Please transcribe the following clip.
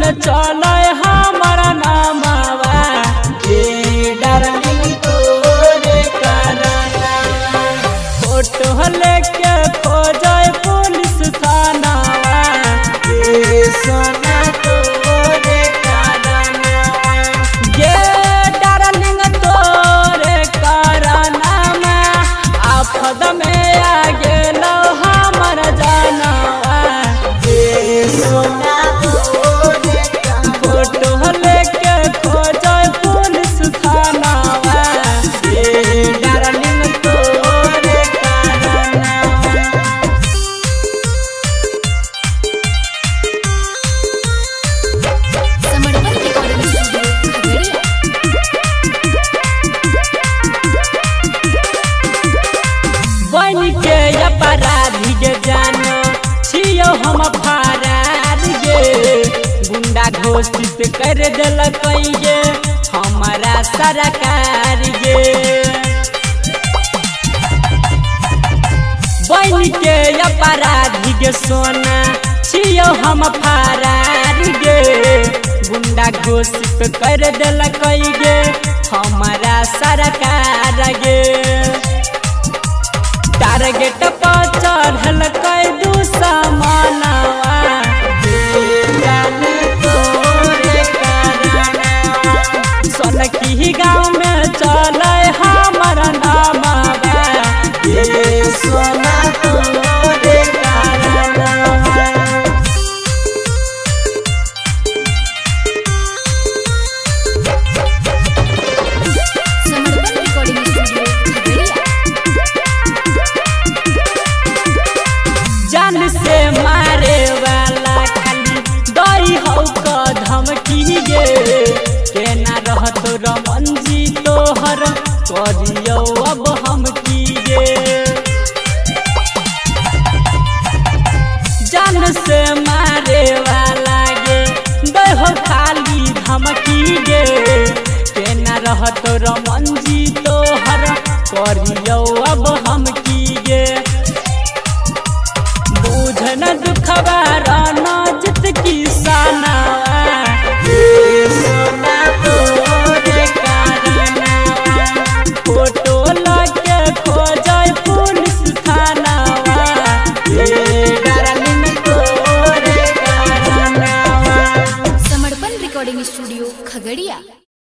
में चले हमारा नामवा डार्लिंग तोरे कराना फोटो लेके खोजे पुलिस थानावा सोना तोरे कराना ये डार्लिंग तोरे कराना आफत में आ गेलो हमर जानवा सोना फोटो लेके खोजे पुलिस थानावा डार्लिंग तोरे कराना समर्पण रिकॉर्डिंग स्टूडियो बन के अपराधी के जानो छियो हम फरार गे गुंडा घोषित कर देलकै गे हमारा सरकार गे बन के अपराधी के सोना छियो हम फरार गे गुंडा घोषित कर देलकै गे हमारा सरकार गे टारगेट पर चढ़ल कई दुश्मनवा सोलकी गाँव में चले हमर नामवा सोना तोरे कराना समर्पण रिकॉर्डिंग स्टूडियो जान से मारे वाला खाली दई हो क धमकी गे केना रहत रमन जी तोहर करियो अब हम की गे जान से मारे वाला गे दई हो खाली धमकी गे केना रहत रमन जी तोहर करियो अब हम की गे बुझन दुखबा राना जित किसाना सोना तोरे कराना फोटो लगे खोजे पुलिस थानावा डार्लिंग तोरे कराना समर्पण रिकॉर्डिंग स्टूडियो खगड़िया।